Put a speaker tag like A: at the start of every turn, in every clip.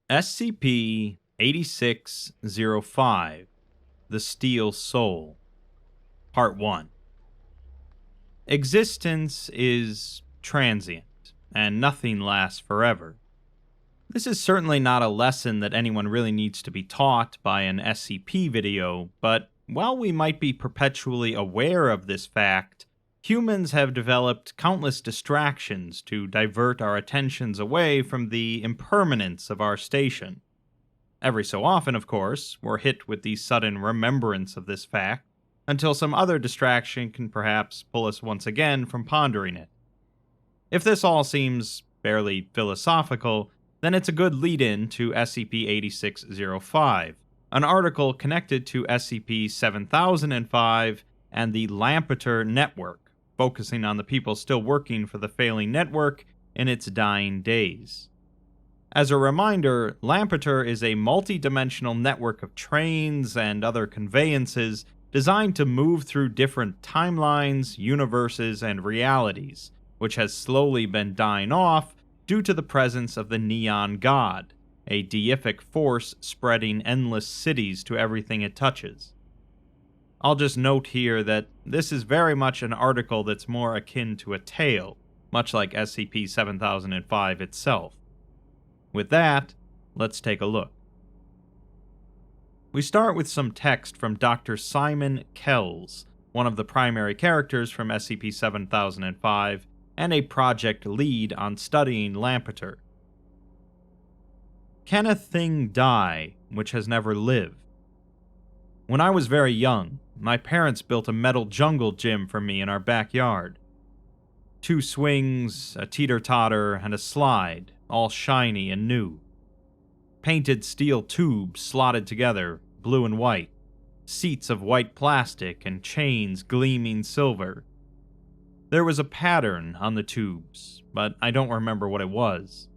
A: SCP-8605, The Steel Soul, Part 1. Existence is transient, and nothing lasts forever. This is certainly not a lesson that anyone really needs to be taught by an SCP video, but while we might be perpetually aware of this fact, humans have developed countless distractions to divert our attentions away from the impermanence of our station. Every so often, of course, we're hit with the sudden remembrance of this fact, until some other distraction can perhaps pull us once again from pondering it. If this all seems barely philosophical, then it's a good lead-in to SCP-8605, an article connected to SCP-7005 and the Lampeter network, focusing on the people still working for the failing network in its dying days. As a reminder, Lampeter is a multi-dimensional network of trains and other conveyances designed to move through different timelines, universes, and realities, which has slowly been dying off due to the presence of the Neon God, a deific force spreading endless cities to everything it touches. I'll just note here that this is very much an article that's more akin to a tale, much like SCP-7005 itself. With that, let's take a look. We start with some text from Dr. Simon Kels, one of the primary characters from SCP-7005, and a project lead on studying Lampeter. Can a thing die which has never lived? When I was very young, my parents built a metal jungle gym for me in our backyard. 2 swings, a teeter-totter, and a slide, all shiny and new. Painted steel tubes slotted together, blue and white, seats of white plastic and chains gleaming silver. There was a pattern on the tubes, but I don't remember what it was.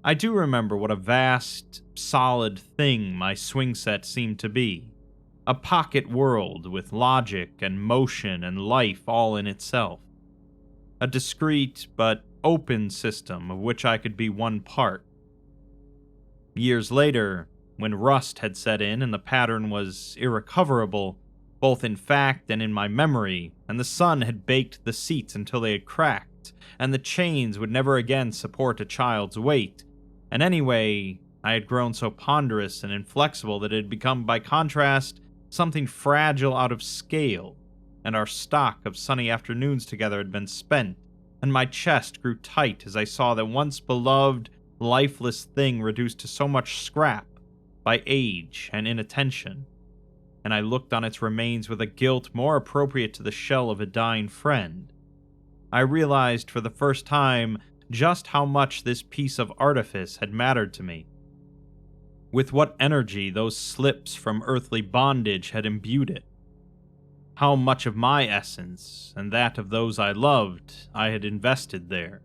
A: I do remember what a vast, solid thing my swing set seemed to be. A pocket world with logic and motion and life all in itself. A discrete but open system of which I could be one part. Years later, when rust had set in and the pattern was irrecoverable, both in fact and in my memory, and the sun had baked the seats until they had cracked, and the chains would never again support a child's weight, and anyway, I had grown so ponderous and inflexible that it had become, by contrast, something fragile out of scale, and our stock of sunny afternoons together had been spent, and my chest grew tight as I saw that once beloved, lifeless thing reduced to so much scrap by age and inattention, and I looked on its remains with a guilt more appropriate to the shell of a dying friend. I realized for the first time just how much this piece of artifice had mattered to me. With what energy those slips from earthly bondage had imbued it. How much of my essence, and that of those I loved, I had invested there.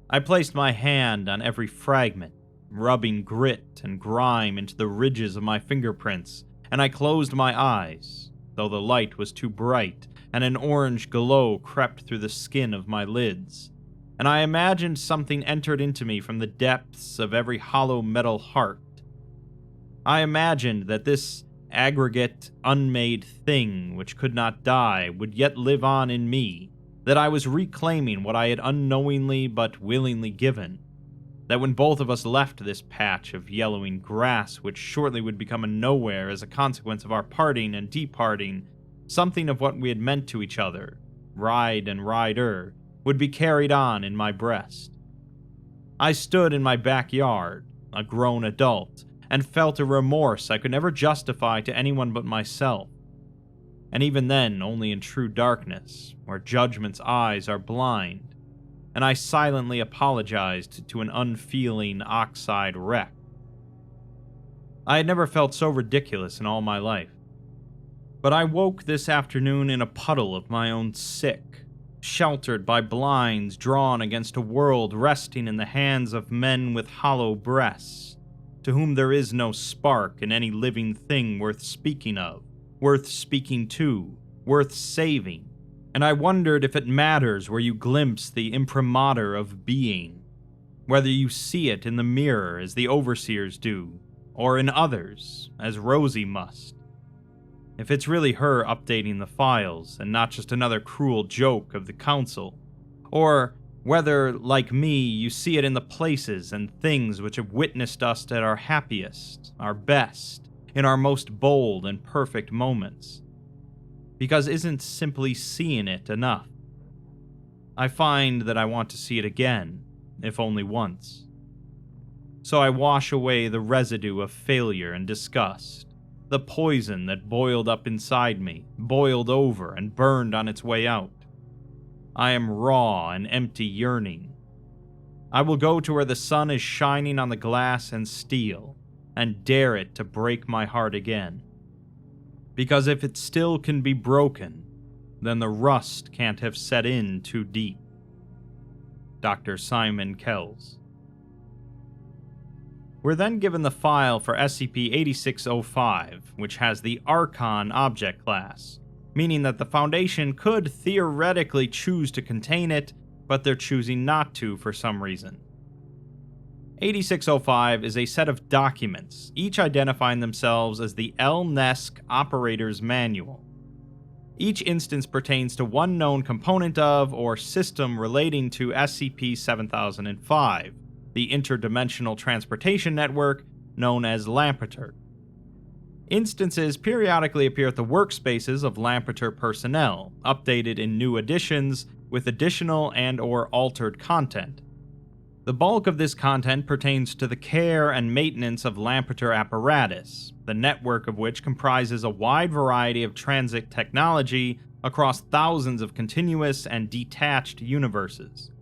A: I placed my hand on every fragment, rubbing grit and grime into the ridges of my fingerprints, and I closed my eyes, though the light was too bright, and an orange glow crept through the skin of my lids, and I imagined something entered into me from the depths of every hollow metal heart. I imagined that this aggregate, unmade thing which could not die would yet live on in me, that I was reclaiming what I had unknowingly but willingly given, that when both of us left this patch of yellowing grass which shortly would become a nowhere as a consequence of our parting and departing, something of what we had meant to each other, ride and rider, would be carried on in my breast. I stood in my backyard, a grown adult, and felt a remorse I could never justify to anyone but myself, and even then only in true darkness, where judgment's eyes are blind, and I silently apologized to an unfeeling oxide wreck. I had never felt so ridiculous in all my life. But I woke this afternoon in a puddle of my own sick, sheltered by blinds drawn against a world resting in the hands of men with hollow breasts, to whom there is no spark in any living thing worth speaking of, worth speaking to, worth saving, and I wondered if it matters where you glimpse the imprimatur of being. Whether you see it in the mirror as the overseers do, or in others, as Rosie must. If it's really her updating the files and not just another cruel joke of the Council, or whether, like me, you see it in the places and things which have witnessed us at our happiest, our best, in our most bold and perfect moments. Because isn't simply seeing it enough? I find that I want to see it again, if only once. So I wash away the residue of failure and disgust, the poison that boiled up inside me, boiled over and burned on its way out. I am raw and empty yearning. I will go to where the sun is shining on the glass and steel, and dare it to break my heart again. Because if it still can be broken, then the rust can't have set in too deep. Dr. Simon Kels. We're then given the file for SCP-8605, which has the Archon object class, meaning that the Foundation could theoretically choose to contain it, but they're choosing not to for some reason. 8605 is a set of documents, each identifying themselves as the LNESC Operator's Manual. Each instance pertains to one known component of or system relating to SCP-7005, the interdimensional transportation network known as Lampeter. Instances periodically appear at the workspaces of Lampeter personnel, updated in new editions with additional and/or altered content. The bulk of this content pertains to the care and maintenance of Lampeter apparatus, the network of which comprises a wide variety of transit technology across thousands of continuous and detached universes.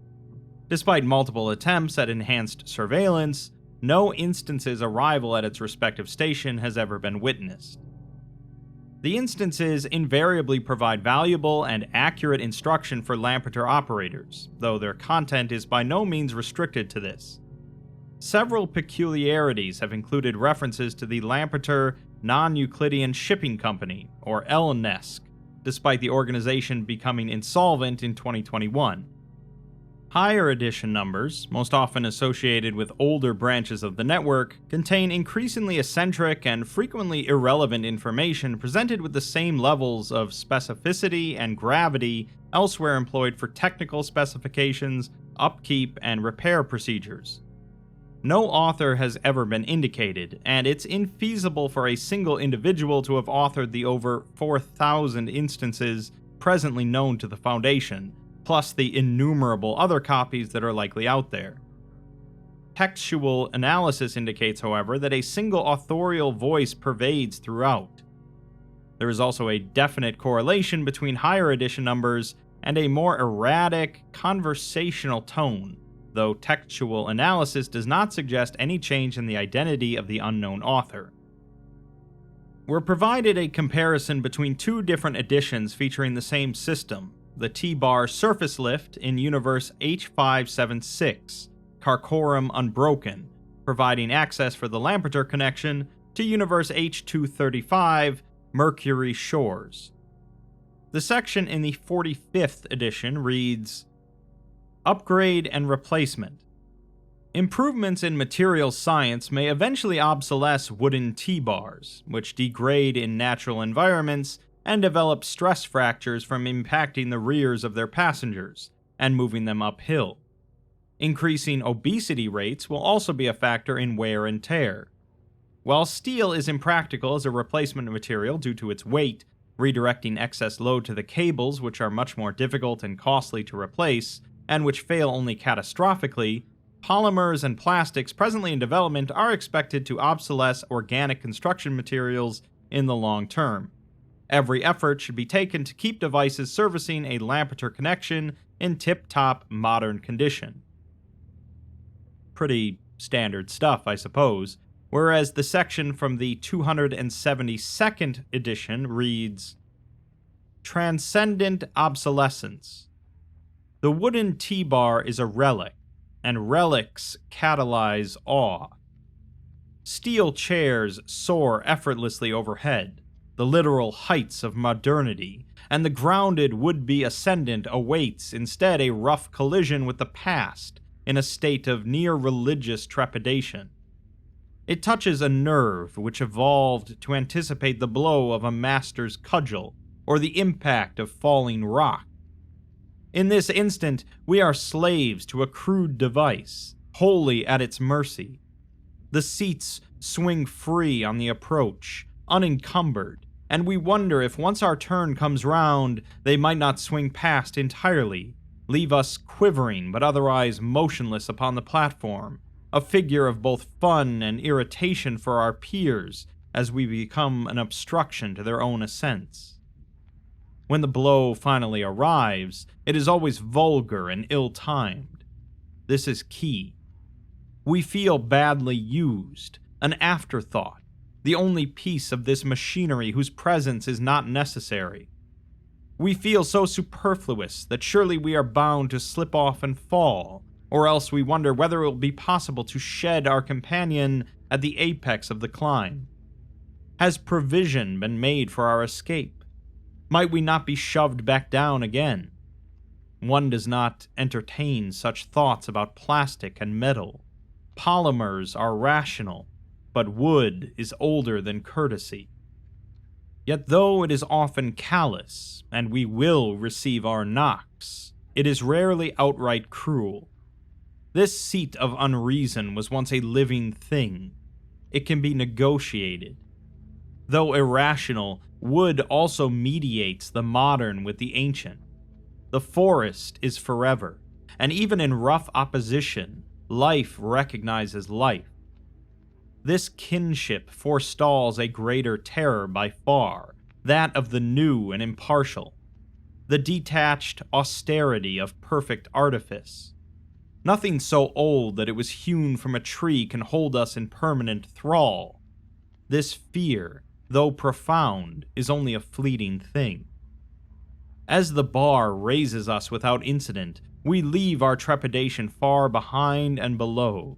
A: Despite multiple attempts at enhanced surveillance, no instance's arrival at its respective station has ever been witnessed. The instances invariably provide valuable and accurate instruction for Lampeter operators, though their content is by no means restricted to this. Several peculiarities have included references to the Lampeter Non-Euclidean Shipping Company, or LNESC, despite the organization becoming insolvent in 2021. Higher edition numbers, most often associated with older branches of the network, contain increasingly eccentric and frequently irrelevant information presented with the same levels of specificity and gravity elsewhere employed for technical specifications, upkeep, and repair procedures. No author has ever been indicated, and it's infeasible for a single individual to have authored the over 4,000 instances presently known to the Foundation, plus the innumerable other copies that are likely out there. Textual analysis indicates, however, that a single authorial voice pervades throughout. There is also a definite correlation between higher edition numbers and a more erratic, conversational tone, though textual analysis does not suggest any change in the identity of the unknown author. We're provided a comparison between two different editions featuring the same system, the T-Bar Surface Lift in Universe H576, Carcorum Unbroken, providing access for the Lampeter connection to Universe H235, Mercury Shores. The section in the 45th edition reads, Upgrade and Replacement. Improvements in material science may eventually obsolescence wooden T-bars, which degrade in natural environments and develop stress fractures from impacting the rears of their passengers and moving them uphill. Increasing obesity rates will also be a factor in wear and tear. While steel is impractical as a replacement material due to its weight, redirecting excess load to the cables, which are much more difficult and costly to replace, and which fail only catastrophically, polymers and plastics presently in development are expected to obsolescence organic construction materials in the long term. Every effort should be taken to keep devices servicing a Lampeter connection in tip-top modern condition. Pretty standard stuff, I suppose, whereas the section from the 272nd edition reads, Transcendent Obsolescence. The wooden T-bar is a relic, and relics catalyze awe. Steel chairs soar effortlessly overhead, the literal heights of modernity, and the grounded would-be ascendant awaits instead a rough collision with the past in a state of near religious trepidation. It touches a nerve which evolved to anticipate the blow of a master's cudgel or the impact of falling rock. In this instant, we are slaves to a crude device, wholly at its mercy. The seats swing free on the approach, unencumbered, and we wonder if once our turn comes round, they might not swing past entirely, leave us quivering but otherwise motionless upon the platform, a figure of both fun and irritation for our peers as we become an obstruction to their own ascents. When the blow finally arrives, it is always vulgar and ill-timed. This is key. We feel badly used, an afterthought, the only piece of this machinery whose presence is not necessary. We feel so superfluous that surely we are bound to slip off and fall, or else we wonder whether it will be possible to shed our companion at the apex of the climb. Has provision been made for our escape? Might we not be shoved back down again? One does not entertain such thoughts about plastic and metal. Polymers are rational, but wood is older than courtesy. Yet though it is often callous, and we will receive our knocks, it is rarely outright cruel. This seat of unreason was once a living thing. It can be negotiated. Though irrational, wood also mediates the modern with the ancient. The forest is forever, and even in rough opposition, life recognizes life. This kinship forestalls a greater terror by far, that of the new and impartial, the detached austerity of perfect artifice. Nothing so old that it was hewn from a tree can hold us in permanent thrall. This fear, though profound, is only a fleeting thing. As the bar raises us without incident, we leave our trepidation far behind and below.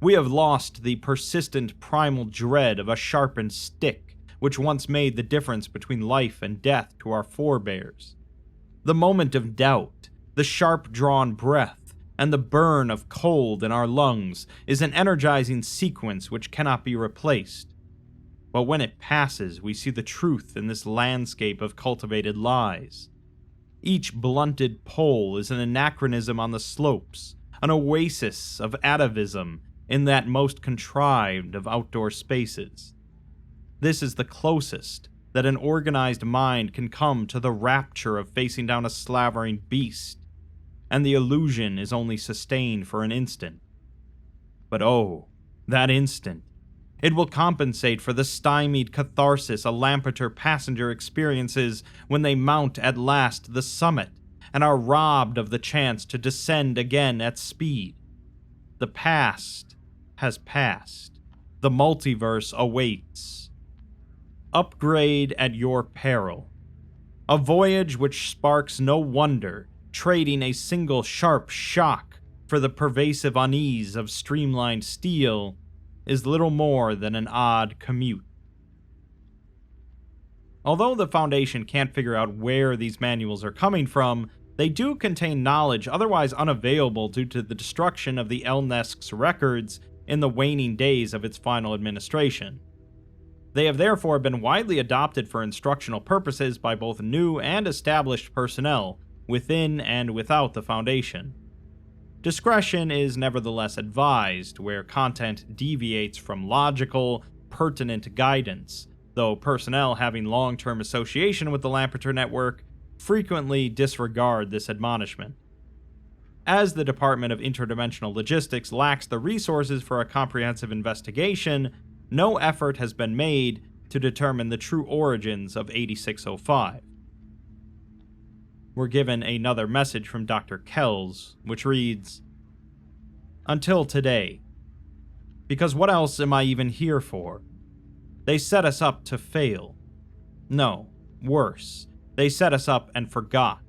A: We have lost the persistent primal dread of a sharpened stick, which once made the difference between life and death to our forebears. The moment of doubt, the sharp-drawn breath, and the burn of cold in our lungs is an energizing sequence which cannot be replaced. But when it passes, we see the truth in this landscape of cultivated lies. Each blunted pole is an anachronism on the slopes, an oasis of atavism in that most contrived of outdoor spaces. This is the closest that an organized mind can come to the rapture of facing down a slavering beast, and the illusion is only sustained for an instant. But oh, that instant! It will compensate for the stymied catharsis a Lampeter passenger experiences when they mount at last the summit and are robbed of the chance to descend again at speed. The past has passed. The multiverse awaits. Upgrade at your peril. A voyage which sparks no wonder, trading a single sharp shock for the pervasive unease of streamlined steel, is little more than an odd commute. Although the Foundation can't figure out where these manuals are coming from, they do contain knowledge otherwise unavailable due to the destruction of the Elnesk's records in the waning days of its final administration. They have therefore been widely adopted for instructional purposes by both new and established personnel, within and without the Foundation. Discretion is nevertheless advised where content deviates from logical, pertinent guidance, though personnel having long-term association with the Lampeter network frequently disregard this admonishment. As the Department of Interdimensional Logistics lacks the resources for a comprehensive investigation, no effort has been made to determine the true origins of 8605. We're given another message from Dr. Kels, which reads, "Until today. Because what else am I even here for? They set us up to fail. No, worse, they set us up and forgot.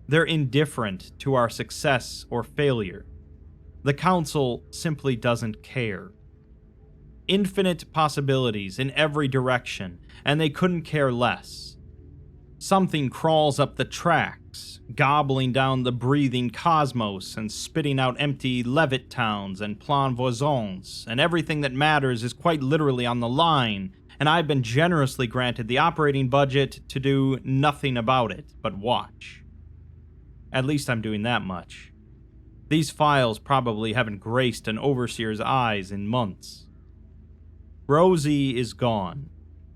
A: They're indifferent to our success or failure. The Council simply doesn't care. Infinite possibilities in every direction, and they couldn't care less. Something crawls up the tracks, gobbling down the breathing cosmos and spitting out empty Levitt towns and plan voisins, and everything that matters is quite literally on the line, and I've been generously granted the operating budget to do nothing about it but watch. At least I'm doing that much. These files probably haven't graced an overseer's eyes in months. Rosie is gone,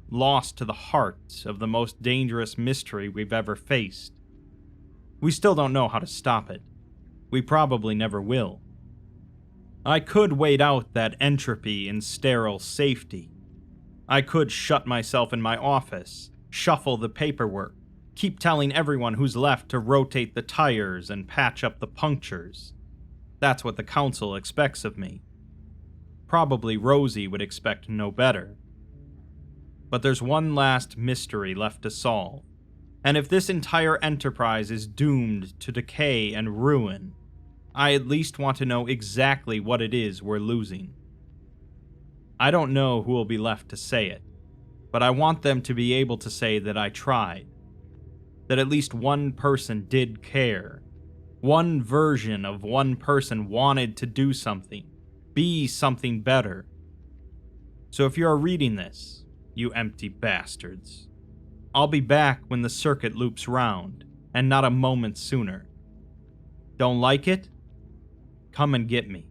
A: lost to the heart of the most dangerous mystery we've ever faced. We still don't know how to stop it. We probably never will. I could wait out that entropy in sterile safety. I could shut myself in my office, shuffle the paperwork, keep telling everyone who's left to rotate the tires and patch up the punctures. That's what the council expects of me. Probably Rosie would expect no better. But there's one last mystery left to solve, and if this entire enterprise is doomed to decay and ruin, I at least want to know exactly what it is we're losing. I don't know who will be left to say it, but I want them to be able to say that I tried, that at least one person did care. One version of one person wanted to do something, be something better. So if you're reading this, you empty bastards, I'll be back when the circuit loops round, and not a moment sooner. Don't like it? Come and get me.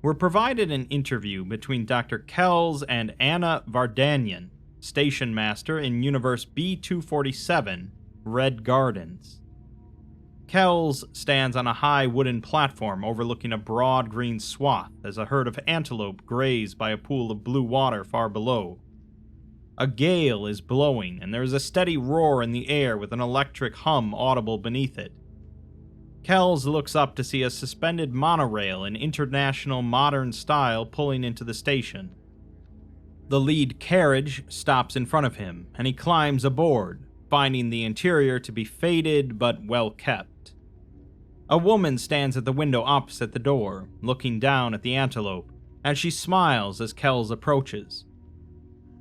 A: We're provided an interview between Dr. Kels and Anna Vardanian, station master in Universe B-247, Red Gardens. Kels stands on a high wooden platform overlooking a broad green swath as a herd of antelope graze by a pool of blue water far below. A gale is blowing, and there is a steady roar in the air with an electric hum audible beneath it. Kels looks up to see a suspended monorail in international modern style pulling into the station. The lead carriage stops in front of him, and he climbs aboard, finding the interior to be faded but well kept. A woman stands at the window opposite the door, looking down at the antelope, and she smiles as Kels approaches.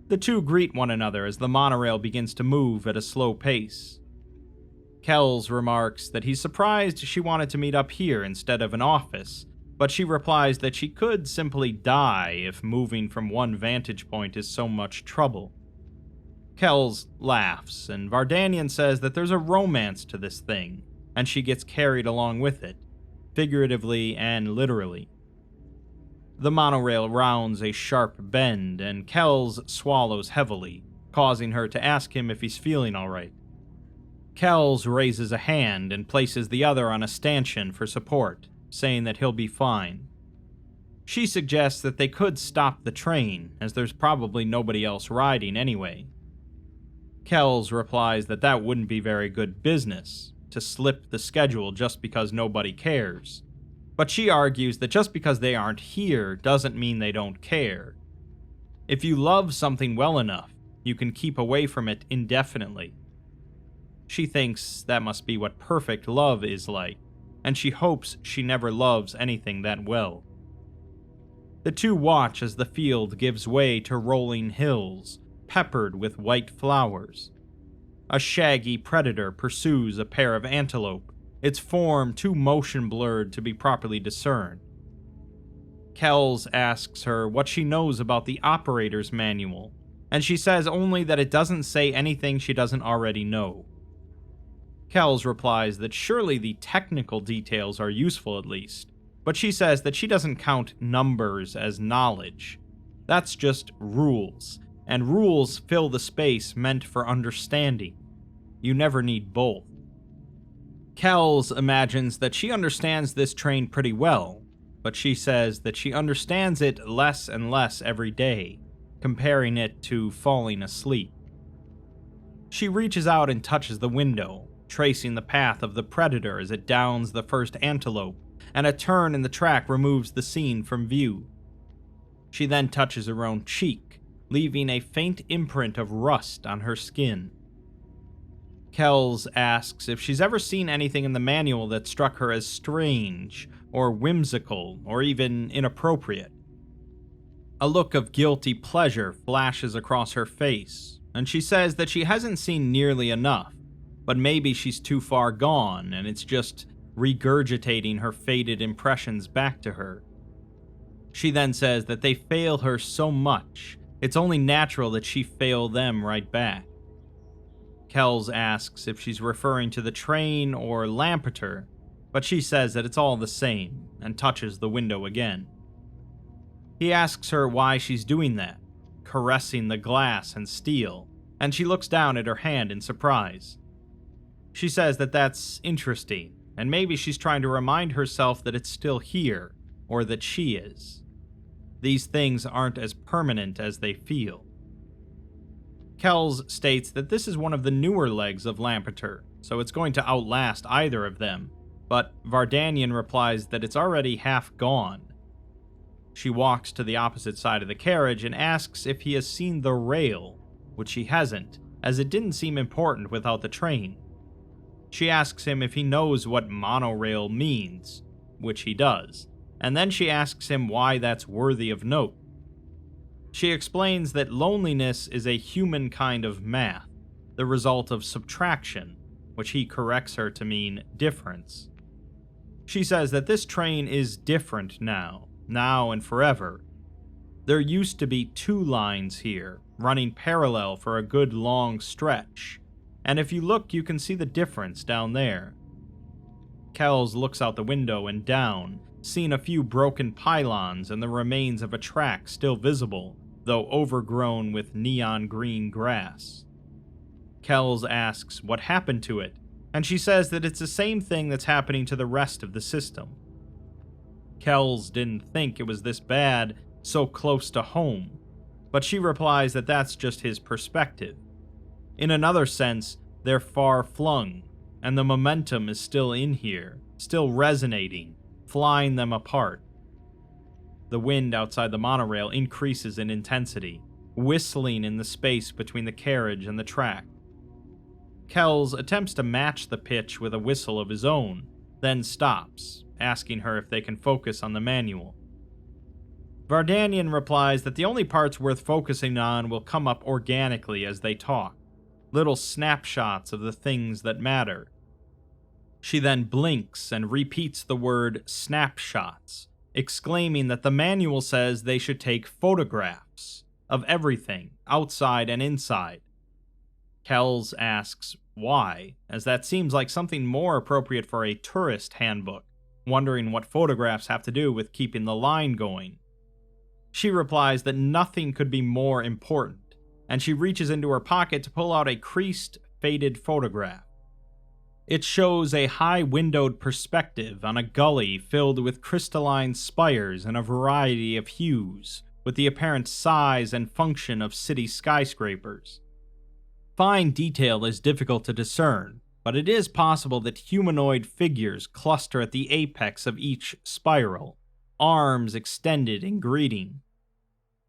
A: The two greet one another as the monorail begins to move at a slow pace. Kels remarks that he's surprised she wanted to meet up here instead of an office, but she replies that she could simply die if moving from one vantage point is so much trouble. Kels laughs, and Vardanian says that there's a romance to this thing, and she gets carried along with it, figuratively and literally. The monorail rounds a sharp bend, and Kels swallows heavily, causing her to ask him if he's feeling alright. Kels raises a hand and places the other on a stanchion for support, saying that he'll be fine. She suggests that they could stop the train, as there's probably nobody else riding anyway. Kels replies that that wouldn't be very good business, to slip the schedule just because nobody cares. But she argues that just because they aren't here doesn't mean they don't care. If you love something well enough, you can keep away from it indefinitely. She thinks that must be what perfect love is like, and she hopes she never loves anything that well. The two watch as the field gives way to rolling hills, peppered with white flowers. A shaggy predator pursues a pair of antelope, its form too motion-blurred to be properly discerned. Kels asks her what she knows about the operator's manual, and she says only that it doesn't say anything she doesn't already know. Kels replies that surely the technical details are useful at least, but she says that she doesn't count numbers as knowledge. That's just rules, and rules fill the space meant for understanding. You never need both. Kels imagines that she understands this train pretty well, but she says that she understands it less and less every day, comparing it to falling asleep. She reaches out and touches the window, tracing the path of the predator as it downs the first antelope, and a turn in the track removes the scene from view. She then touches her own cheek, leaving a faint imprint of rust on her skin. Kels asks if she's ever seen anything in the manual that struck her as strange, or whimsical, or even inappropriate. A look of guilty pleasure flashes across her face, and she says that she hasn't seen nearly enough, but maybe she's too far gone and it's just regurgitating her faded impressions back to her. She then says that they fail her so much, it's only natural that she fail them right back. Kels asks if she's referring to the train or Lampeter, but she says that it's all the same, and touches the window again. He asks her why she's doing that, caressing the glass and steel, and she looks down at her hand in surprise. She says that that's interesting, and maybe she's trying to remind herself that it's still here, or that she is. These things aren't as permanent as they feel. Kels states that this is one of the newer legs of Lampeter, so it's going to outlast either of them, but Vardanian replies that it's already half gone. She walks to the opposite side of the carriage and asks if he has seen the rail, which he hasn't, as it didn't seem important without the train. She asks him if he knows what monorail means, which he does, and then she asks him why that's worthy of note. She explains that loneliness is a human kind of math, the result of subtraction, which he corrects her to mean difference. She says that this train is different now and forever. There used to be 2 lines here, running parallel for a good long stretch, and if you look you can see the difference down there. Kels looks out the window and down, seeing a few broken pylons and the remains of a track still visible, though overgrown with neon green grass. Kels asks what happened to it, and she says that it's the same thing that's happening to the rest of the system. Kels didn't think it was this bad, so close to home, but she replies that that's just his perspective. In another sense, they're far-flung, and the momentum is still in here, still resonating, flying them apart. The wind outside the monorail increases in intensity, whistling in the space between the carriage and the track. Kels attempts to match the pitch with a whistle of his own, then stops, asking her if they can focus on the manual. Vardanian replies that the only parts worth focusing on will come up organically as they talk, little snapshots of the things that matter. She then blinks and repeats the word snapshots, exclaiming that the manual says they should take photographs of everything, outside and inside. Kels asks why, as that seems like something more appropriate for a tourist handbook, wondering what photographs have to do with keeping the line going. She replies that nothing could be more important, and she reaches into her pocket to pull out a creased, faded photograph. It shows a high-windowed perspective on a gully filled with crystalline spires in a variety of hues, with the apparent size and function of city skyscrapers. Fine detail is difficult to discern, but it is possible that humanoid figures cluster at the apex of each spiral, arms extended in greeting.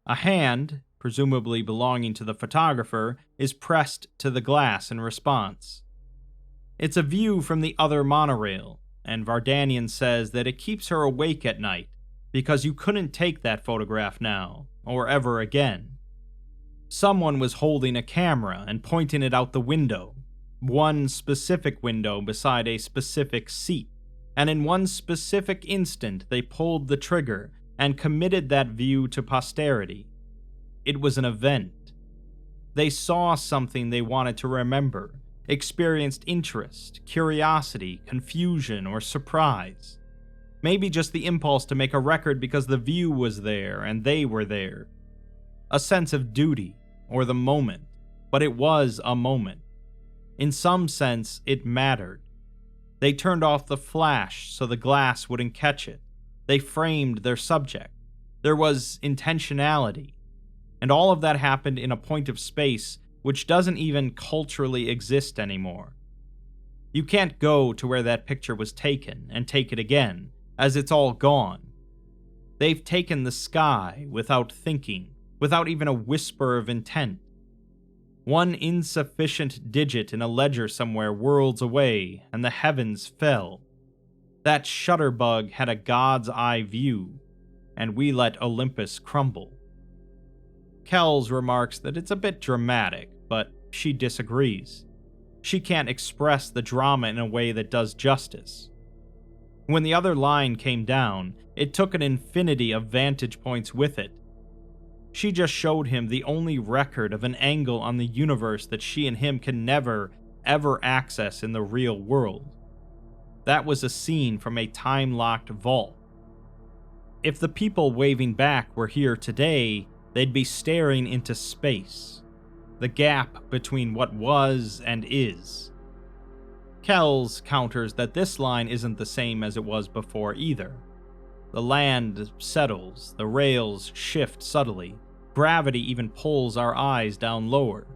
A: A hand, presumably belonging to the photographer, is pressed to the glass in response. It's a view from the other monorail, and Vardanian says that it keeps her awake at night, because you couldn't take that photograph now, or ever again. Someone was holding a camera and pointing it out the window, one specific window beside a specific seat, and in one specific instant they pulled the trigger and committed that view to posterity. It was an event. They saw something they wanted to remember, experienced interest, curiosity, confusion, or surprise. Maybe just the impulse to make a record because the view was there and they were there. A sense of duty, or the moment, but it was a moment. In some sense, it mattered. They turned off the flash so the glass wouldn't catch it. They framed their subject. There was intentionality. And all of that happened in a point of space which doesn't even culturally exist anymore. You can't go to where that picture was taken and take it again, as it's all gone. They've taken the sky without thinking, without even a whisper of intent. One insufficient digit in a ledger somewhere worlds away, and the heavens fell. That shutterbug had a god's eye view, and we let Olympus crumble. Kels remarks that it's a bit dramatic, but she disagrees. She can't express the drama in a way that does justice. When the other line came down, it took an infinity of vantage points with it. She just showed him the only record of an angle on the universe that she and him can never, ever access in the real world. That was a scene from a time-locked vault. If the people waving back were here today, they'd be staring into space, the gap between what was and is. Kels counters that this line isn't the same as it was before either. The land settles, the rails shift subtly, gravity even pulls our eyes down lower.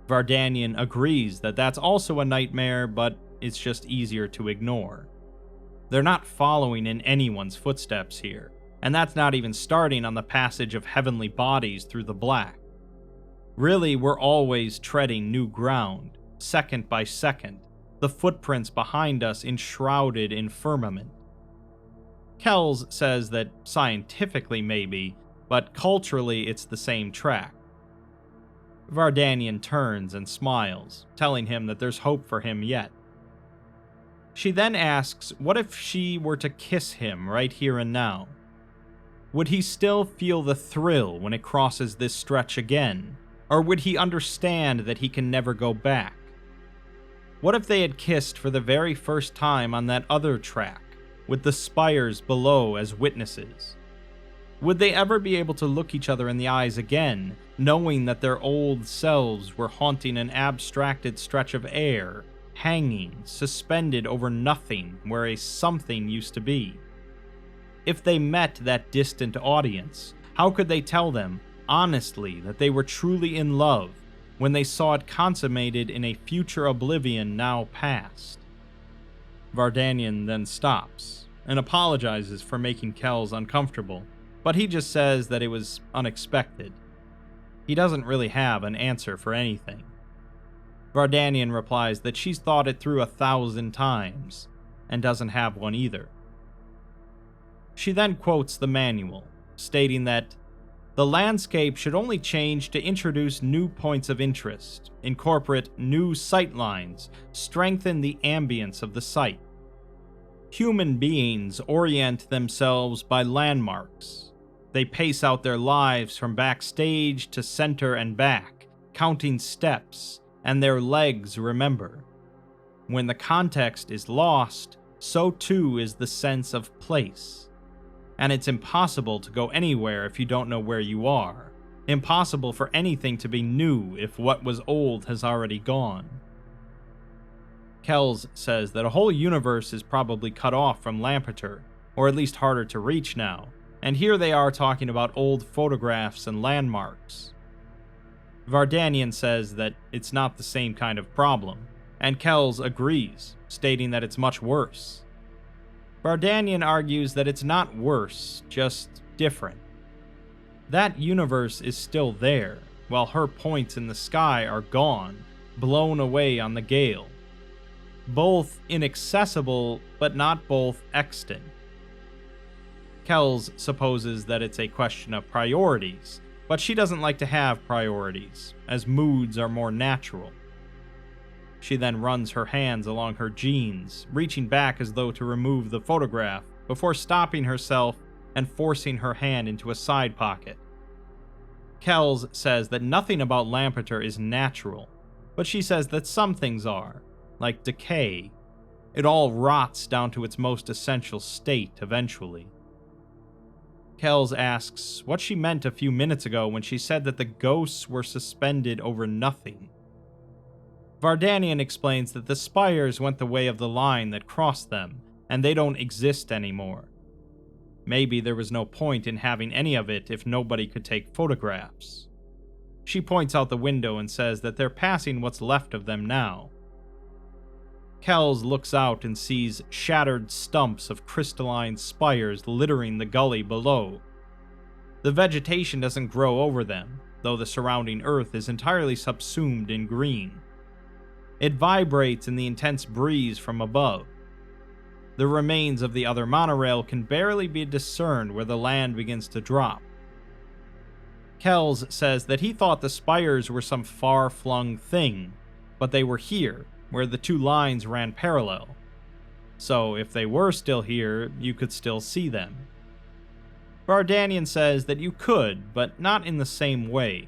A: Vardanian agrees that that's also a nightmare, but it's just easier to ignore. They're not following in anyone's footsteps here, and that's not even starting on the passage of heavenly bodies through the black. Really, we're always treading new ground, second by second, the footprints behind us enshrouded in firmament. Kels says that scientifically maybe, but culturally it's the same track. Vardanian turns and smiles, telling him that there's hope for him yet. She then asks what if she were to kiss him right here and now? Would he still feel the thrill when it crosses this stretch again, or would he understand that he can never go back? What if they had kissed for the very first time on that other track, with the spires below as witnesses? Would they ever be able to look each other in the eyes again, knowing that their old selves were haunting an abstracted stretch of air, hanging, suspended over nothing where a something used to be? If they met that distant audience, how could they tell them, honestly, that they were truly in love, when they saw it consummated in a future oblivion now past? Vardanian then stops, and apologizes for making Kels uncomfortable, but he just says that it was unexpected. He doesn't really have an answer for anything. Vardanian replies that she's thought it through 1,000 times, and doesn't have one either. She then quotes the manual, stating that the landscape should only change to introduce new points of interest, incorporate new sight lines, strengthen the ambience of the site. Human beings orient themselves by landmarks. They pace out their lives from backstage to center and back, counting steps, and their legs remember. When the context is lost, so too is the sense of place. And it's impossible to go anywhere if you don't know where you are. Impossible for anything to be new if what was old has already gone. Kels says that a whole universe is probably cut off from Lampeter, or at least harder to reach now, and here they are talking about old photographs and landmarks. Vardanian says that it's not the same kind of problem, and Kels agrees, stating that it's much worse. Vardanian argues that it's not worse, just different. That universe is still there, while her points in the sky are gone, blown away on the gale. Both inaccessible, but not both extant. Kels supposes that it's a question of priorities, but she doesn't like to have priorities, as moods are more natural. She then runs her hands along her jeans, reaching back as though to remove the photograph, before stopping herself and forcing her hand into a side pocket. Kels says that nothing about Lampeter is natural, but she says that some things are, like decay. It all rots down to its most essential state eventually. Kels asks what she meant a few minutes ago when she said that the ghosts were suspended over nothing. Vardanian explains that the spires went the way of the line that crossed them, and they don't exist anymore. Maybe there was no point in having any of it if nobody could take photographs. She points out the window and says that they're passing what's left of them now. Kels looks out and sees shattered stumps of crystalline spires littering the gully below. The vegetation doesn't grow over them, though the surrounding earth is entirely subsumed in green. It vibrates in the intense breeze from above. The remains of the other monorail can barely be discerned where the land begins to drop. Kels says that he thought the spires were some far-flung thing, but they were here, where the two lines ran parallel. So if they were still here, you could still see them. Vardanian says that you could, but not in the same way.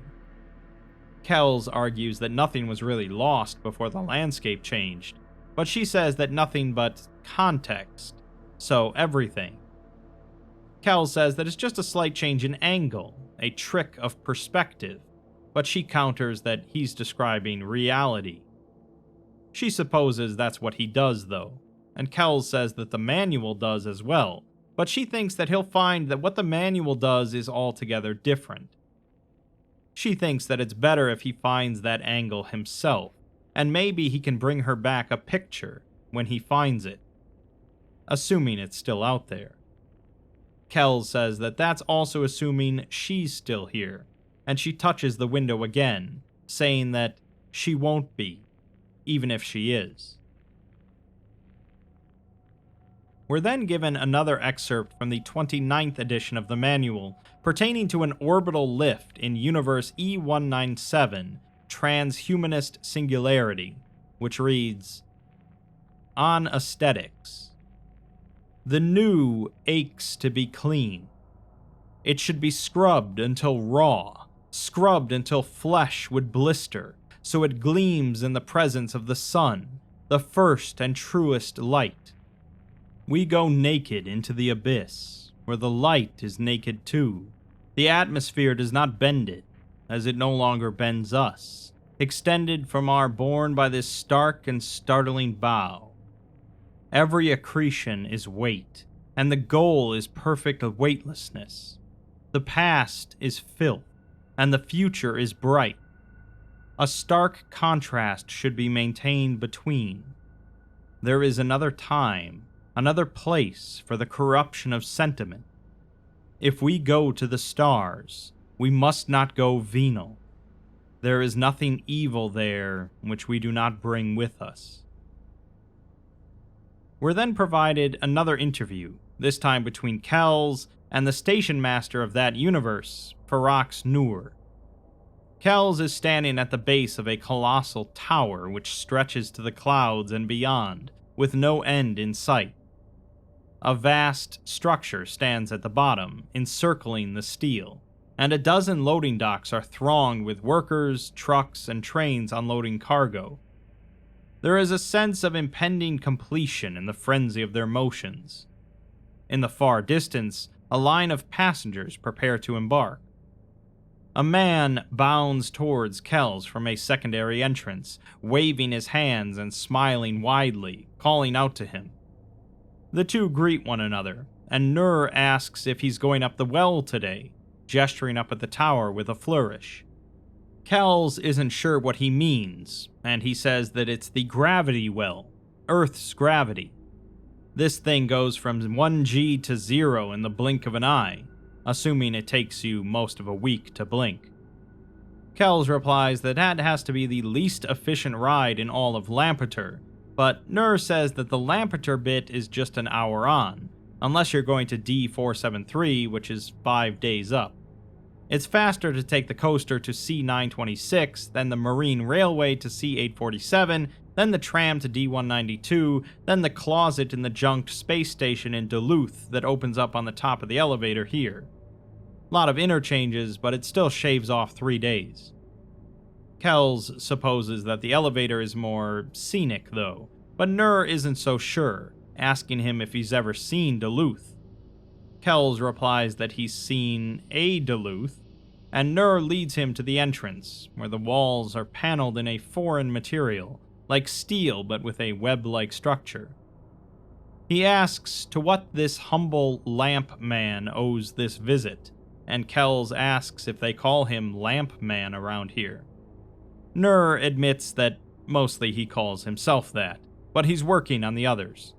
A: Kels argues that nothing was really lost before the landscape changed, but she says that nothing but context, so everything. Kels says that it's just a slight change in angle, a trick of perspective, but she counters that he's describing reality. She supposes that's what he does, though, and Kels says that the manual does as well, but she thinks that he'll find that what the manual does is altogether different. She thinks that it's better if he finds that angle himself, and maybe he can bring her back a picture when he finds it, assuming it's still out there. Kels says that that's also assuming she's still here, and she touches the window again, saying that she won't be, even if she is. We're then given another excerpt from the 29th edition of the manual, pertaining to an orbital lift in Universe E197, Transhumanist Singularity, which reads, "On aesthetics. The new aches to be clean. It should be scrubbed until raw, scrubbed until flesh would blister, so it gleams in the presence of the sun, the first and truest light. We go naked into the abyss, where the light is naked too. The atmosphere does not bend it, as it no longer bends us, extended from our born by this stark and startling bow. Every accretion is weight, and the goal is perfect weightlessness. The past is filth, and the future is bright. A stark contrast should be maintained between. There is another time, another place for the corruption of sentiment. If we go to the stars, we must not go venal. There is nothing evil there which we do not bring with us." We're then provided another interview, this time between Kels and the station master of that universe, Nurr. Kels is standing at the base of a colossal tower which stretches to the clouds and beyond, with no end in sight. A vast structure stands at the bottom, encircling the steel, and a dozen loading docks are thronged with workers, trucks, and trains unloading cargo. There is a sense of impending completion in the frenzy of their motions. In the far distance, a line of passengers prepare to embark. A man bounds towards Kels from a secondary entrance, waving his hands and smiling widely, calling out to him. The two greet one another, and Nurr asks if he's going up the well today, gesturing up at the tower with a flourish. Kels isn't sure what he means, and he says that it's the gravity well, Earth's gravity. This thing goes from 1G to 0 in the blink of an eye, assuming it takes you most of a week to blink. Kels replies that that has to be the least efficient ride in all of Lampeter, but Nurr says that the Lampeter bit is just an hour on, unless you're going to D473, which is 5 days up. It's faster to take the coaster to C926, then the Marine Railway to C847, then the tram to D192, then the closet in the junked space station in Duluth that opens up on the top of the elevator here. A lot of interchanges, but it still shaves off 3 days. Kels supposes that the elevator is more scenic, though, but Nurr isn't so sure, asking him if he's ever seen Duluth. Kels replies that he's seen a Duluth, and Nurr leads him to the entrance, where the walls are paneled in a foreign material, like steel but with a web-like structure. He asks to what this humble lamp man owes this visit, and Kels asks if they call him Lamp Man around here. Nurr admits that mostly he calls himself that, but he's working on the others.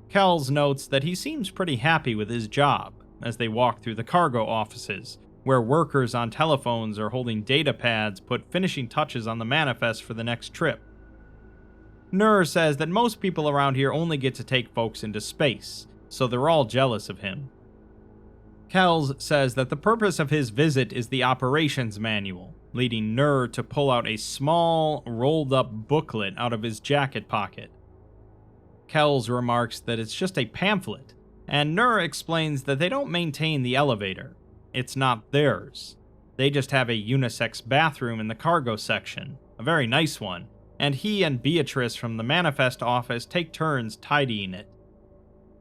A: Kels notes that he seems pretty happy with his job as they walk through the cargo offices, where workers on telephones are holding data pads put finishing touches on the manifest for the next trip. Nurr says that most people around here only get to take folks into space, so they're all jealous of him. Kels says that the purpose of his visit is the operations manual, leading Nurr to pull out a small, rolled-up booklet out of his jacket pocket. Kels remarks that it's just a pamphlet, and Nurr explains that they don't maintain the elevator. It's not theirs. They just have a unisex bathroom in the cargo section, a very nice one, and he and Beatrice from the Manifest office take turns tidying it.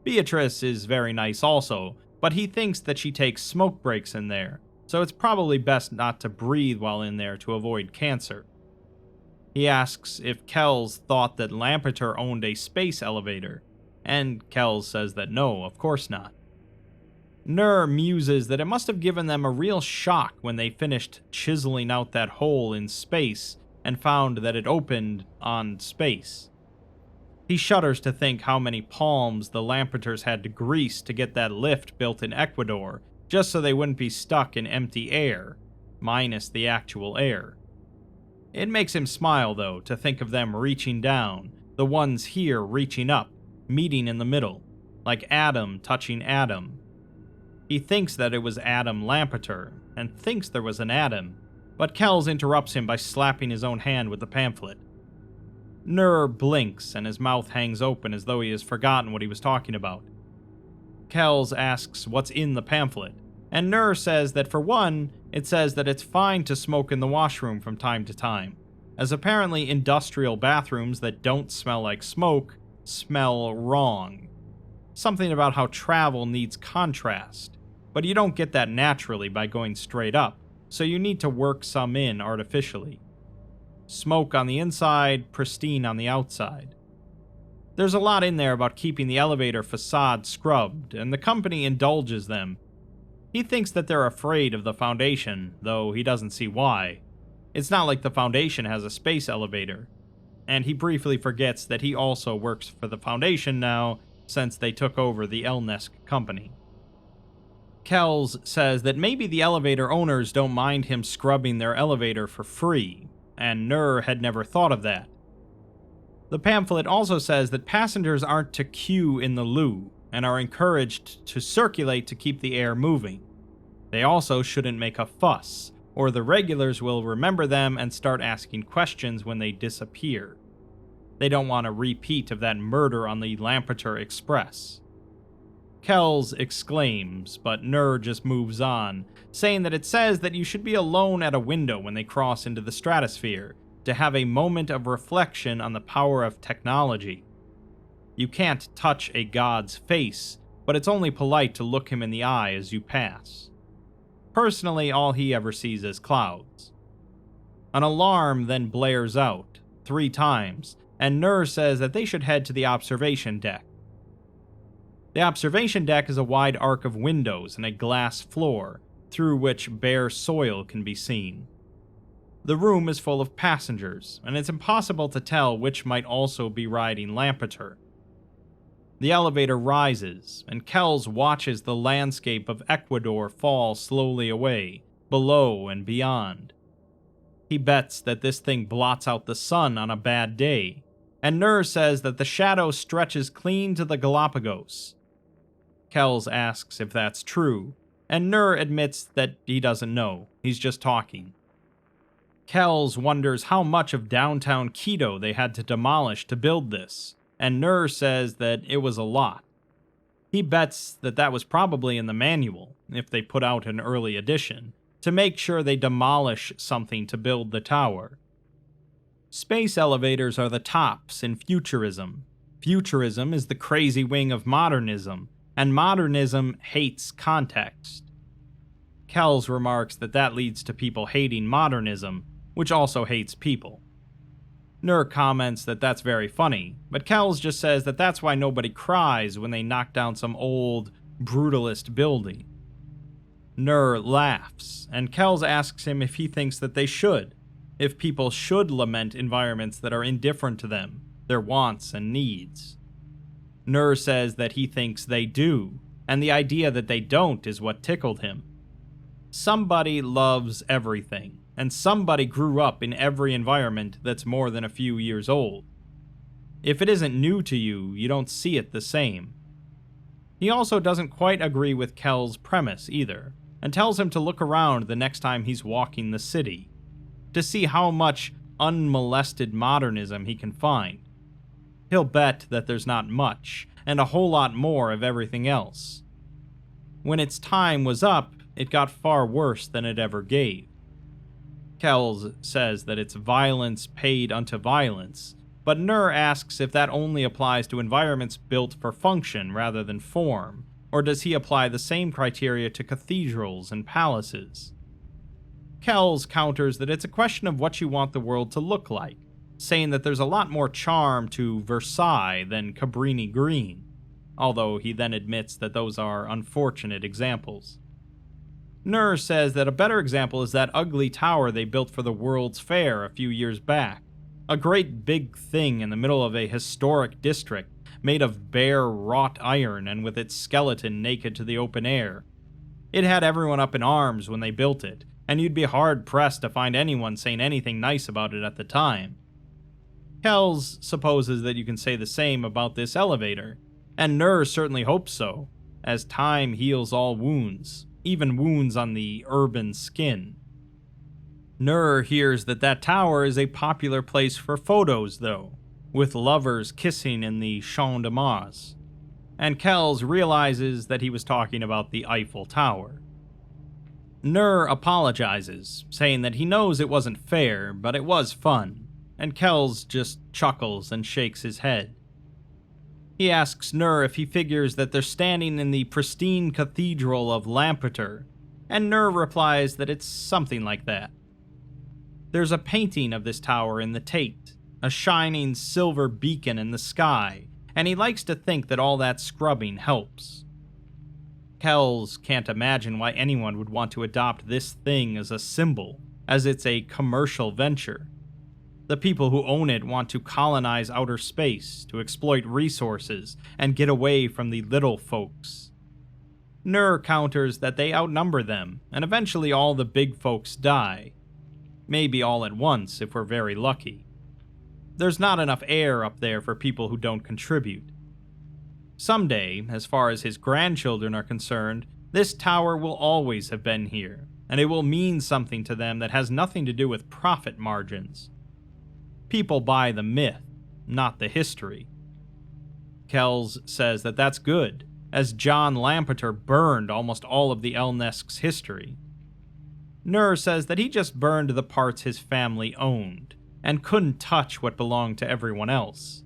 A: Beatrice is very nice also, but he thinks that she takes smoke breaks in there, so it's probably best not to breathe while in there to avoid cancer. He asks if Kels thought that Lampeter owned a space elevator, and Kels says that no, of course not. Nurr muses that it must have given them a real shock when they finished chiseling out that hole in space and found that it opened on space. He shudders to think how many palms the Lampeters had to grease to get that lift built in Ecuador, just so they wouldn't be stuck in empty air, minus the actual air. It makes him smile, though, to think of them reaching down, the ones here reaching up, meeting in the middle, like Adam touching Adam. He thinks that it was Adam Lampeter, and thinks there was an Adam, but Kels interrupts him by slapping his own hand with the pamphlet. Nurr blinks, and his mouth hangs open as though he has forgotten what he was talking about. Kels asks what's in the pamphlet, and Nurr says that for one, it says that it's fine to smoke in the washroom from time to time, as apparently industrial bathrooms that don't smell like smoke smell wrong. Something about how travel needs contrast, but you don't get that naturally by going straight up, so you need to work some in artificially. Smoke on the inside, pristine on the outside. There's a lot in there about keeping the elevator facade scrubbed, and the company indulges them. He thinks that they're afraid of the Foundation, though he doesn't see why. It's not like the Foundation has a space elevator. And he briefly forgets that he also works for the Foundation now, since they took over the Elnesk company. Kels says that maybe the elevator owners don't mind him scrubbing their elevator for free, and Nurr had never thought of that. The pamphlet also says that passengers aren't to queue in the loo, and are encouraged to circulate to keep the air moving. They also shouldn't make a fuss, or the regulars will remember them and start asking questions when they disappear. They don't want a repeat of that murder on the Lampeter Express. Kels exclaims, but Nurr just moves on, saying that it says that you should be alone at a window when they cross into the stratosphere, to have a moment of reflection on the power of technology. You can't touch a god's face, but it's only polite to look him in the eye as you pass. Personally, all he ever sees is clouds. An alarm then blares out, 3 times, and Nurr says that they should head to the observation deck. The observation deck is a wide arc of windows and a glass floor, through which bare soil can be seen. The room is full of passengers, and it's impossible to tell which might also be riding Lampeter. The elevator rises, and Kels watches the landscape of Ecuador fall slowly away, below and beyond. He bets that this thing blots out the sun on a bad day, and Nurr says that the shadow stretches clean to the Galapagos. Kels asks if that's true, and Nurr admits that he doesn't know, he's just talking. Kels wonders how much of downtown Quito they had to demolish to build this, and Nurr says that it was a lot. He bets that that was probably in the manual, if they put out an early edition, to make sure they demolish something to build the tower. Space elevators are the tops in futurism. Futurism is the crazy wing of modernism, and modernism hates context. Kels remarks that that leads to people hating modernism, which also hates people. Nurr comments that that's very funny, but Kels just says that that's why nobody cries when they knock down some old, brutalist building. Nurr laughs, and Kels asks him if he thinks that they should, if people should lament environments that are indifferent to them, their wants and needs. Nurr says that he thinks they do, and the idea that they don't is what tickled him. Somebody loves everything, and somebody grew up in every environment that's more than a few years old. If it isn't new to you, you don't see it the same. He also doesn't quite agree with Kels' premise either, and tells him to look around the next time he's walking the city, to see how much unmolested modernism he can find. He'll bet that there's not much, and a whole lot more of everything else. When its time was up, it got far worse than it ever gave. Kels says that it's violence paid unto violence, but Nurr asks if that only applies to environments built for function rather than form, or does he apply the same criteria to cathedrals and palaces? Kels counters that it's a question of what you want the world to look like, saying that there's a lot more charm to Versailles than Cabrini Green, although he then admits that those are unfortunate examples. Nurr says that a better example is that ugly tower they built for the World's Fair a few years back, a great big thing in the middle of a historic district made of bare wrought iron and with its skeleton naked to the open air. It had everyone up in arms when they built it, and you'd be hard-pressed to find anyone saying anything nice about it at the time. Kels supposes that you can say the same about this elevator, and Nurr certainly hopes so, as time heals all wounds, even wounds on the urban skin. Nurr hears that tower is a popular place for photos, though, with lovers kissing in the Champ de Mars, and Kels realizes that he was talking about the Eiffel Tower. Nurr apologizes, saying that he knows it wasn't fair, but it was fun, and Kels just chuckles and shakes his head. He asks Nurr if he figures that they're standing in the pristine cathedral of Lampeter, and Nurr replies that it's something like that. There's a painting of this tower in the Tate, a shining silver beacon in the sky, and he likes to think that all that scrubbing helps. Kels can't imagine why anyone would want to adopt this thing as a symbol, as it's a commercial venture. The people who own it want to colonize outer space, to exploit resources, and get away from the little folks. Nurr counters that they outnumber them, and eventually all the big folks die. Maybe all at once if we're very lucky. There's not enough air up there for people who don't contribute. Someday, as far as his grandchildren are concerned, this tower will always have been here, and it will mean something to them that has nothing to do with profit margins. People buy the myth, not the history. Kels says that that's good, as John Lampeter burned almost all of the Elnesk's history. Nurr says that he just burned the parts his family owned, and couldn't touch what belonged to everyone else.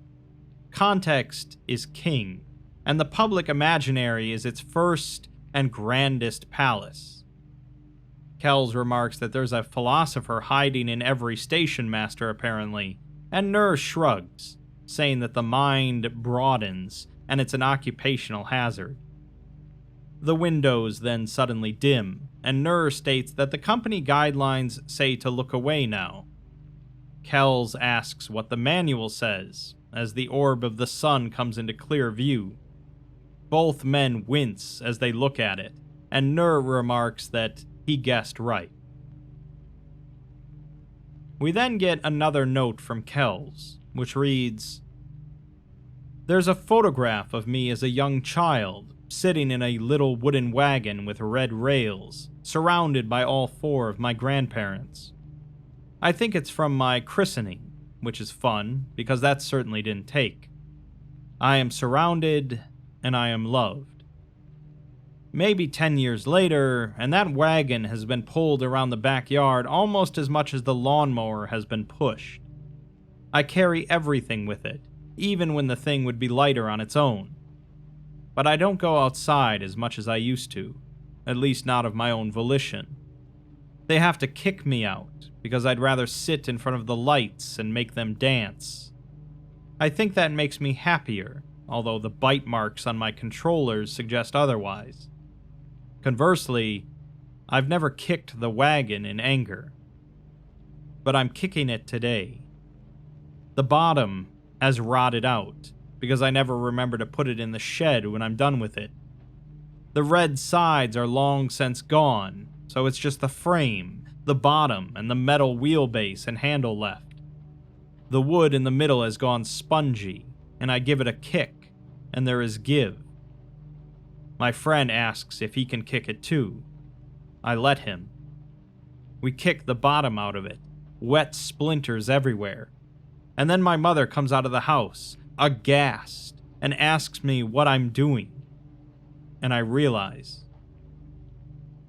A: Context is king, and the public imaginary is its first and grandest palace. Kels remarks that there's a philosopher hiding in every station master apparently, and Nurr shrugs, saying that the mind broadens and it's an occupational hazard. The windows then suddenly dim, and Nurr states that the company guidelines say to look away now. Kels asks what the manual says, as the orb of the sun comes into clear view. Both men wince as they look at it, and Nurr remarks that he guessed right. We then get another note from Kels, which reads, "There's a photograph of me as a young child, sitting in a little wooden wagon with red rails, surrounded by all four of my grandparents. I think it's from my christening, which is fun, because that certainly didn't take. I am surrounded, and I am loved. Maybe 10 years later, and that wagon has been pulled around the backyard almost as much as the lawnmower has been pushed. I carry everything with it, even when the thing would be lighter on its own. But I don't go outside as much as I used to, at least not of my own volition. They have to kick me out, because I'd rather sit in front of the lights and make them dance. I think that makes me happier, although the bite marks on my controllers suggest otherwise. Conversely, I've never kicked the wagon in anger. But I'm kicking it today. The bottom has rotted out, because I never remember to put it in the shed when I'm done with it. The red sides are long since gone, so it's just the frame, the bottom, and the metal wheelbase and handle left. The wood in the middle has gone spongy, and I give it a kick, and there is give. My friend asks if he can kick it too. I let him. We kick the bottom out of it, wet splinters everywhere. And then my mother comes out of the house, aghast, and asks me what I'm doing. And I realize.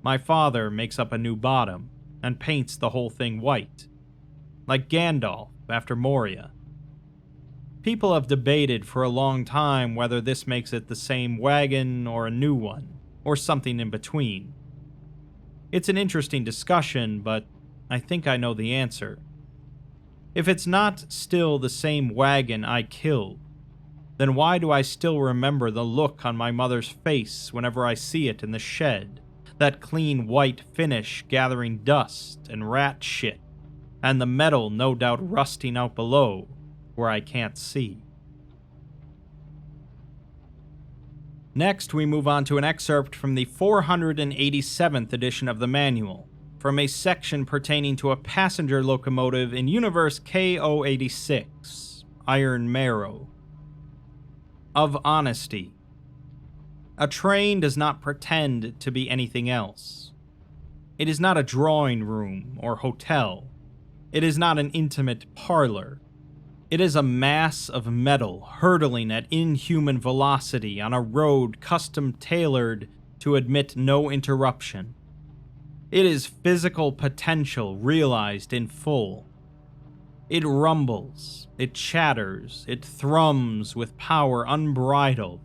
A: My father makes up a new bottom and paints the whole thing white, like Gandalf after Moria. People have debated for a long time whether this makes it the same wagon or a new one, or something in between. It's an interesting discussion, but I think I know the answer. If it's not still the same wagon I killed, then why do I still remember the look on my mother's face whenever I see it in the shed? That clean white finish gathering dust and rat shit, and the metal no doubt rusting out below, where I can't see. Next, we move on to an excerpt from the 487th edition of the manual, from a section pertaining to a passenger locomotive in Universe K-086, Iron Marrow. Of honesty. A train does not pretend to be anything else. It is not a drawing room or hotel. It is not an intimate parlor. It is a mass of metal hurtling at inhuman velocity on a road custom-tailored to admit no interruption. It is physical potential realized in full. It rumbles, it chatters, it thrums with power unbridled.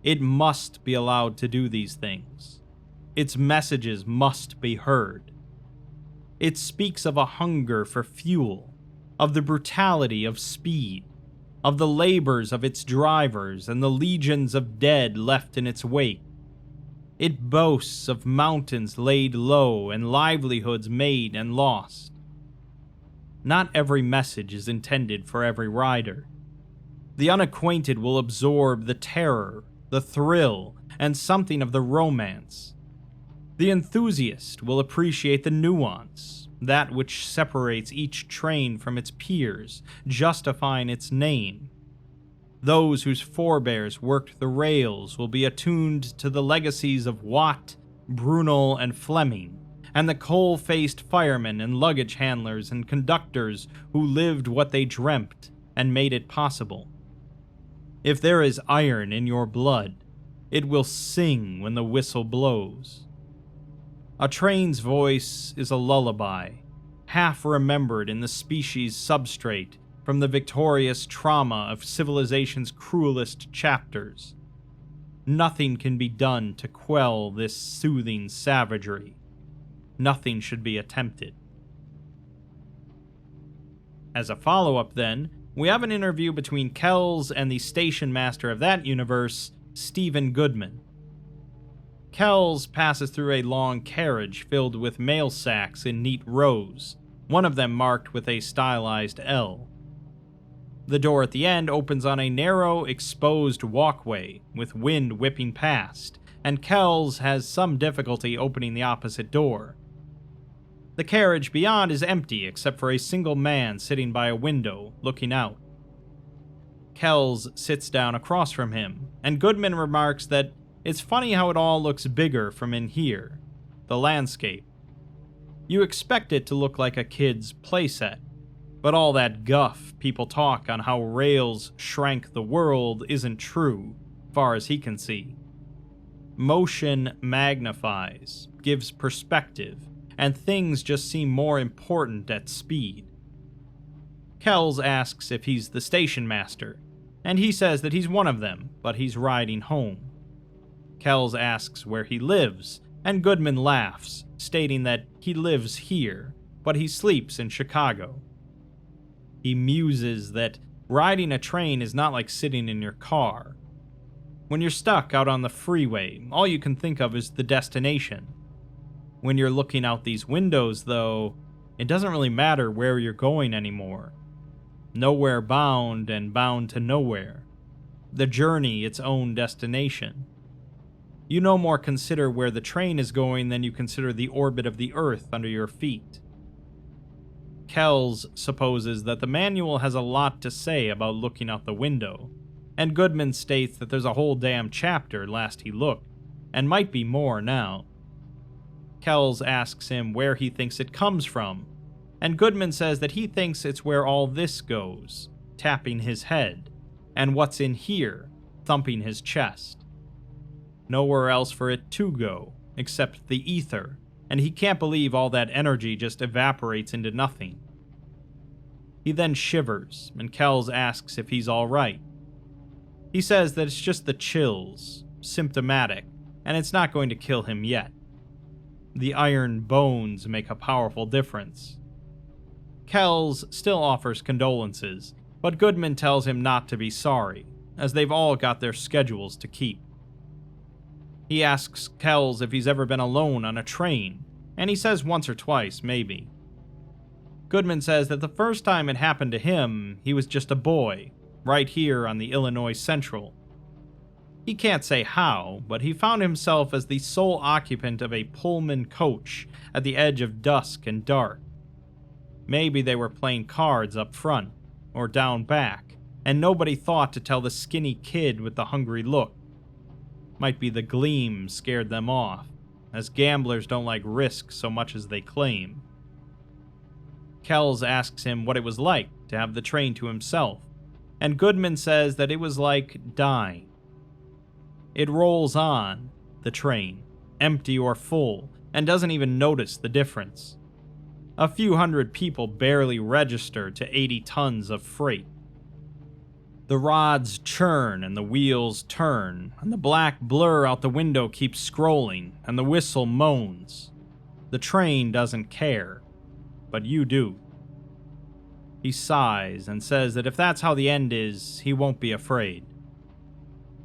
A: It must be allowed to do these things. Its messages must be heard. It speaks of a hunger for fuel, of the brutality of speed, of the labors of its drivers and the legions of dead left in its wake. It boasts of mountains laid low and livelihoods made and lost. Not every message is intended for every rider. The unacquainted will absorb the terror, the thrill, and something of the romance. The enthusiast will appreciate the nuance, that which separates each train from its peers, justifying its name. Those whose forebears worked the rails will be attuned to the legacies of Watt, Brunel, and Fleming, and the coal-faced firemen and luggage handlers and conductors who lived what they dreamt and made it possible. If there is iron in your blood, it will sing when the whistle blows. A train's voice is a lullaby, half remembered in the species' substrate from the victorious trauma of civilization's cruelest chapters. Nothing can be done to quell this soothing savagery. Nothing should be attempted. As a follow-up, then, we have an interview between Kels and the station master of that universe, Stephen Goodman. Kels passes through a long carriage filled with mail sacks in neat rows, one of them marked with a stylized L. The door at the end opens on a narrow, exposed walkway, with wind whipping past, and Kels has some difficulty opening the opposite door. The carriage beyond is empty except for a single man sitting by a window, looking out. Kels sits down across from him, and Goodman remarks that it's funny how it all looks bigger from in here, the landscape. You expect it to look like a kid's playset, but all that guff people talk on how rails shrank the world isn't true, far as he can see. Motion magnifies, gives perspective, and things just seem more important at speed. Kels asks if he's the station master, and he says that he's one of them, but he's riding home. Kels asks where he lives, and Goodman laughs, stating that he lives here, but he sleeps in Chicago. He muses that riding a train is not like sitting in your car. When you're stuck out on the freeway, all you can think of is the destination. When you're looking out these windows, though, it doesn't really matter where you're going anymore. Nowhere bound and bound to nowhere. The journey its own destination. You no more consider where the train is going than you consider the orbit of the Earth under your feet. Kels supposes that the manual has a lot to say about looking out the window, and Goodman states that there's a whole damn chapter last he looked, and might be more now. Kels asks him where he thinks it comes from, and Goodman says that he thinks it's where all this goes, tapping his head, and what's in here, thumping his chest. Nowhere else for it to go, except the ether, and he can't believe all that energy just evaporates into nothing. He then shivers, and Kels asks if he's alright. He says that it's just the chills, symptomatic, and it's not going to kill him yet. The iron bones make a powerful difference. Kels still offers condolences, but Goodman tells him not to be sorry, as they've all got their schedules to keep. He asks Kels if he's ever been alone on a train, and he says once or twice, maybe. Goodman says that the first time it happened to him, he was just a boy, right here on the Illinois Central. He can't say how, but he found himself as the sole occupant of a Pullman coach at the edge of dusk and dark. Maybe they were playing cards up front, or down back, and nobody thought to tell the skinny kid with the hungry look. Might be the gleam scared them off, as gamblers don't like risk so much as they claim. Kels asks him what it was like to have the train to himself, and Goodman says that it was like dying. It rolls on, the train, empty or full, and doesn't even notice the difference. A few hundred people barely register to 80 tons of freight. The rods churn and the wheels turn, and the black blur out the window keeps scrolling, and the whistle moans. The train doesn't care, but you do. He sighs and says that if that's how the end is, he won't be afraid.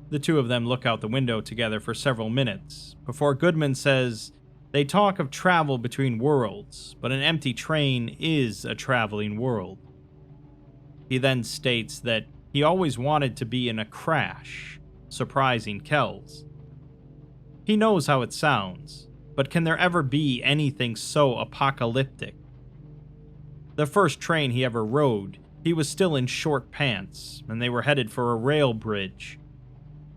A: The two of them look out the window together for several minutes, before Goodman says they talk of travel between worlds, but an empty train is a traveling world. He then states that he always wanted to be in a crash, surprising Kels. He knows how it sounds, but can there ever be anything so apocalyptic? The first train he ever rode, he was still in short pants, and they were headed for a rail bridge.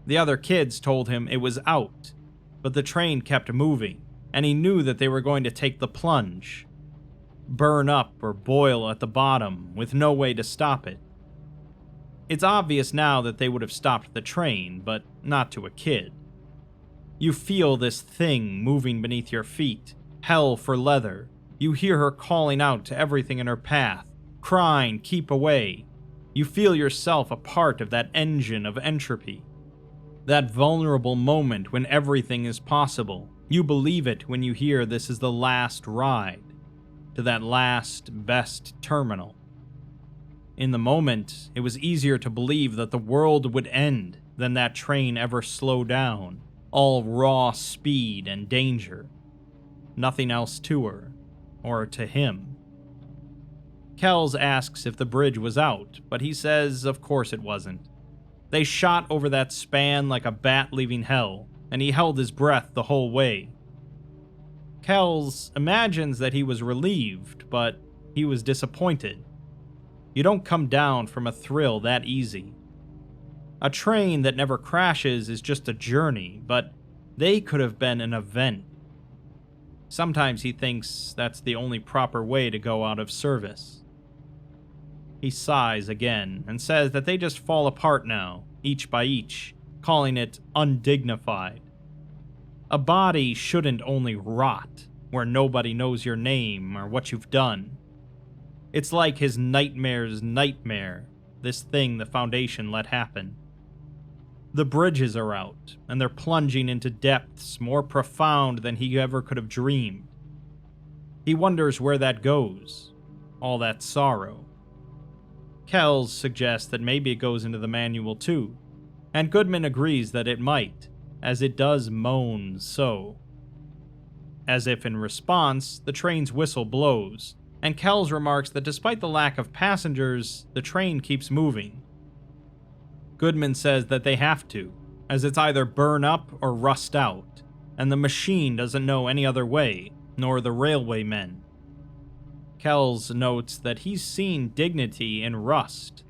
A: The other kids told him it was out, but the train kept moving, and he knew that they were going to take the plunge. Burn up or boil at the bottom, with no way to stop it. It's obvious now that they would have stopped the train, but not to a kid. You feel this thing moving beneath your feet, hell for leather. You hear her calling out to everything in her path, crying, keep away. You feel yourself a part of that engine of entropy. That vulnerable moment when everything is possible. You believe it when you hear this is the last ride, to that last, best terminal. In the moment, it was easier to believe that the world would end than that train ever slow down, all raw speed and danger. Nothing else to her, or to him. Kels asks if the bridge was out, but he says of course it wasn't. They shot over that span like a bat leaving hell, and he held his breath the whole way. Kels imagines that he was relieved, but he was disappointed. You don't come down from a thrill that easy. A train that never crashes is just a journey, but they could have been an event. Sometimes he thinks that's the only proper way to go out of service. He sighs again and says that they just fall apart now, each by each, calling it undignified. A body shouldn't only rot, where nobody knows your name or what you've done. It's like his nightmare's nightmare, this thing the Foundation let happen. The bridges are out, and they're plunging into depths more profound than he ever could have dreamed. He wonders where that goes, all that sorrow. Kels suggests that maybe it goes into the manual too, and Goodman agrees that it might, as it does moan so. As if in response, the train's whistle blows, and Kels remarks that despite the lack of passengers, the train keeps moving. Goodman says that they have to, as it's either burn up or rust out, and the machine doesn't know any other way, nor the railwaymen. Kels notes that he's seen dignity in rust,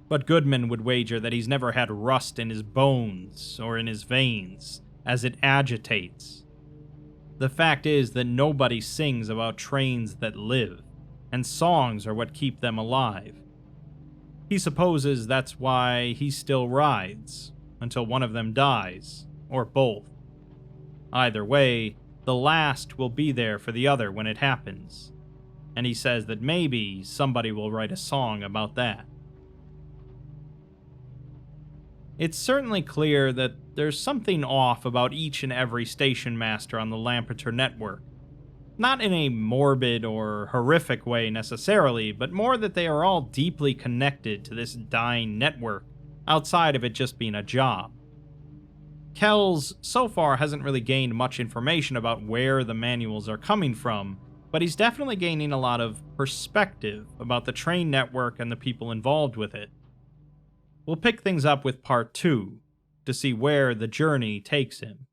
A: but Goodman would wager that he's never had rust in his bones or in his veins, as it agitates. The fact is that nobody sings about trains that live, and songs are what keep them alive. He supposes that's why he still rides, until one of them dies, or both. Either way, the last will be there for the other when it happens, and he says that maybe somebody will write a song about that. It's certainly clear that there's something off about each and every station master on the Lampeter network. Not in a morbid or horrific way necessarily, but more that they are all deeply connected to this dying network, outside of it just being a job. Kels, so far, hasn't really gained much information about where the manuals are coming from, but he's definitely gaining a lot of perspective about the train network and the people involved with it. We'll pick things up with Part 2, to see where the journey takes him.